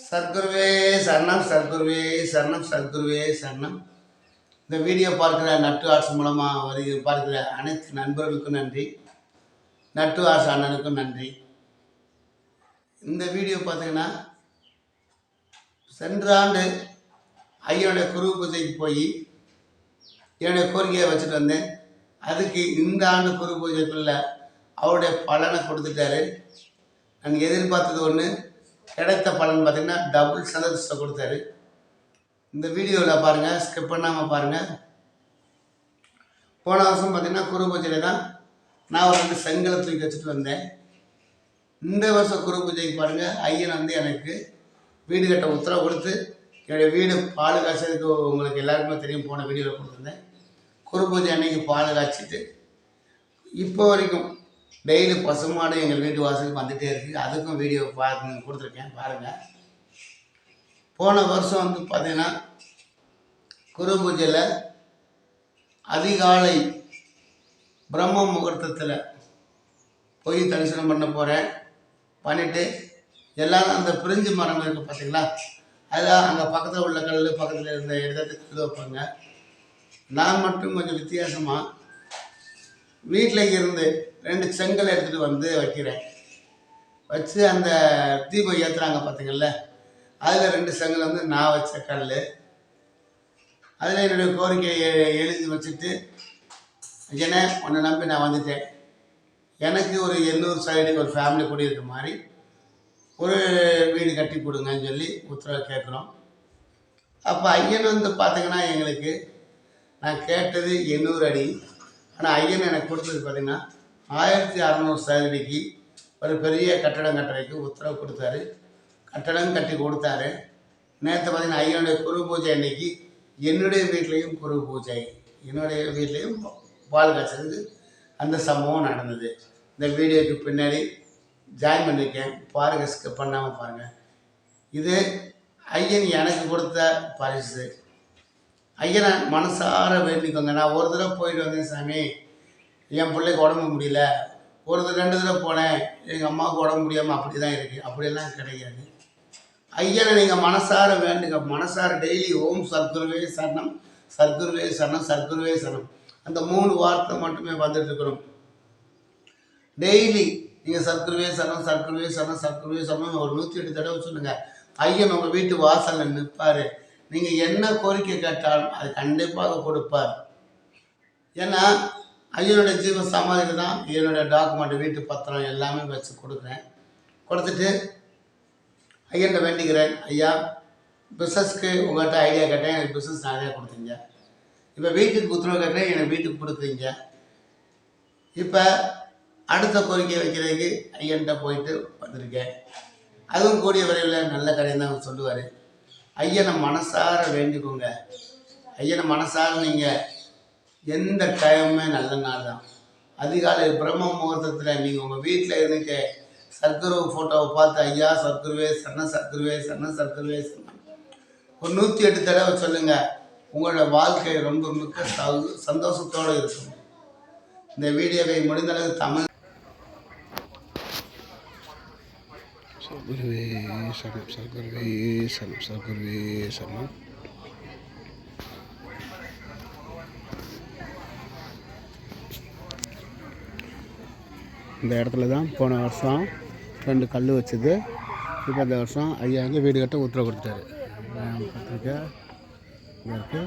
சத்குருவே சரணம், சத்குருவே சரணம், சத்குருவே சரணம். இந்த வீடியோ பார்க்குற நட்டு ஆர்ட்ஸ் மூலமாக பார்க்குற அனைத்து நண்பர்களுக்கும் நன்றி, நட்டு ஆர்ட்ஸ் அண்ணனுக்கும் நன்றி. இந்த வீடியோ பார்த்தீங்கன்னா, சென்ற ஆண்டு ஐயனுடைய குரு பூஜைக்கு போய் என்னுடைய கோரிக்கையை வச்சுட்டு வந்தேன். அதுக்கு இந்த ஆண்டு குரு பூஜைக்குள்ள அவருடைய பலனை கொடுத்துட்டாரு. நான் எதிர்பார்த்தது ஒன்று, கிடைத்த பலன் பார்த்திங்கன்னா டபுள் சந்தோஷத்தை கொடுத்தாரு. இந்த வீடியோவில் பாருங்கள், ஸ்கிப் பண்ணாமல் பாருங்கள். போன வருஷம் பார்த்திங்கன்னா குரு பூஜையில் தான் நான் ஒரு 2 செங்கலை தூக்கி வச்சுட்டு வந்தேன். இந்த வருஷம் குரு பூஜைக்கு பாருங்கள், ஐயன் எனக்கு வீடு கட்ட உத்தரவு கொடுத்து என்னுடைய வீடு பால் காய்ச்சதுக்கு உங்களுக்கு எல்லாருக்குமே தெரியும், போன வீடியோவில் கொடுத்துருந்தேன். குரு பூஜை அன்னைக்கு பால் காய்ச்சிட்டு இப்போ வரைக்கும் டெய்லி பசுமாடு எங்கள் வீட்டு வாசலுக்கு வந்துகிட்டே இருக்குது. அதுக்கும் வீடியோ கொடுத்துருக்கேன் பாருங்கள். போன வருஷம் பார்த்திங்கன்னா குரு பூஜையில் அதிகாலை பிரம்ம முகூர்த்தத்தில் போய் தரிசனம் பண்ண போகிறேன். பண்ணிவிட்டு எல்லோரும் அந்த பிரிஞ்சு மரம் இருக்குது பார்த்திங்களா, அதெல்லாம் அங்கே பக்கத்தில் உள்ள கல் பக்கத்தில் இருந்த இடத்துக்கு கல் வைப்பாங்க. நான் மட்டும் கொஞ்சம் வித்தியாசமாக வீட்டில் இருந்து 2 செங்கல் எடுத்துகிட்டு வந்து வைக்கிறேன். வச்சு அந்த தீபம் ஏற்றுறாங்க பார்த்திங்கள்ல, அதில் 2 செங்கல் நான் வச்ச கல். அதில் என்னுடைய கோரிக்கையை எழுதி வச்சுட்டு, ஏன்னா உன்னை நம்பி நான் வந்துட்டேன், எனக்கு ஒரு 800 சைடு ஒரு ஃபேமிலி குடியிருக்க மாதிரி ஒரு வீடு கட்டி கொடுங்கன்னு சொல்லி உத்தரவு கேட்குறோம். அப்போ ஐயன் பார்த்திங்கன்னா எங்களுக்கு நான் கேட்டது 800 அடி, ஆனால் ஐயன் எனக்கு கொடுத்தது பார்த்திங்கன்னா 1600 சதுரடிக்கு ஒரு பெரிய கட்டடம் கட்டுறதுக்கு உத்தரவு கொடுத்தாரு. கட்டடம் கட்டி கொடுத்தாரு. நேற்று பார்த்திங்கன்னா ஐயனுடைய குரு பூஜை அன்னைக்கு என்னுடைய வீட்லேயும் குரு பூஜை, என்னுடைய வீட்லேயும் பால் காய்ச்சலுக்கு அந்த சம்பவம் நடந்தது. இந்த வீடியோக்கு பின்னாடி ஜாயின் பண்ணியிருக்கேன், பாருங்கள், ஸ்கிப் பண்ணாமல் பாருங்கள். இது ஐயன் எனக்கு கொடுத்த பரிசு. ஐயனை மனசார வேண்டிக்கோங்க. நான் ஒரு தடவை போயிட்டு வந்தேன் சாமி, என் பிள்ளைக்கு உடம்பு முடியல, ஒரு 2 தடவை போனேன், எங்கள் அம்மாவுக்கு உடம்பு முடியாமல் அப்படி தான் இருக்குது, அப்படியெல்லாம் கிடையாது. ஐயனை நீங்கள் மனசார வேண்டுங்க. மனசார டெய்லி ஓம் சத்குருவே சரணம், சத்குருவே சரணம், சத்குருவே சரணம், அந்த 3 வார்த்தை மட்டுமே வந்துட்டு இருக்கணும். டெய்லி நீங்கள் சத்குருவே சரணம், சத்குருவே சரணம், சத்குருவே சரணம் ஒரு 108 தடவை சொல்லுங்கள். ஐயன் உங்கள் வீட்டு வாசலில் நிற்பார். நீங்கள் என்ன கோரிக்கை கேட்டாலும் அது கண்டிப்பாக கொடுப்பார். ஏன்னா ஐயனுடைய ஜீவ சமாதியில் தான் என்னுடைய டாக்குமெண்ட், வீட்டு பத்திரம் எல்லாமே வச்சு கொடுக்குறேன். கொடுத்துட்டு ஐயன்கிட்ட வேண்டிக்கிறேன், ஐயா பிஸ்னஸ்க்கு உங்கள்கிட்ட ஐடியா கேட்டேன், எனக்கு பிஸ்னஸ் நிறையா கொடுத்தீங்க. இப்போ வீட்டுக்கு உத்தரவு கேட்குறேன், எனக்கு வீட்டுக்கு கொடுக்குறீங்க. இப்போ அடுத்த கோரிக்கை வைக்கிறதுக்கு ஐயன்கிட்ட போயிட்டு வந்திருக்கேன். அதுவும் கூடிய விரைவில் நல்ல கடையை தான் சொல்லுவார். ஐயனை மனசார வேண்டிக்கோங்க. ஐயனை மனசார நீங்கள் எந்த டைமுமே நல்ல நாள் தான். அதிகாலை பிரம்ம முகூர்த்தத்தில் நீங்கள் உங்கள் வீட்டில் இருந்துட்டு சத்குரு ஃபோட்டோவை பார்த்து ஐயா சத்குருவே சரணம், சத்குருவே சரணம், சத்குருவே சரணம் ஒரு 108 தடவை சொல்லுங்கள். உங்களோட வாழ்க்கை ரொம்ப மிக்க சந்தோஷத்தோடு இருக்கும். இந்த வீடியோவை முடிந்தளவு தமிழ் சத்குருவே சரணம், சத்குருவே சரணம், சத்குருவே சரணம். இந்த இடத்துல தான் போன வருஷம் 2 கல் வச்சது. இப்போ இந்த வருஷம் ஐயா வீடு கட்ட உத்தரவு கொடுத்தாரு. பத்திரிக்கை இருக்கு.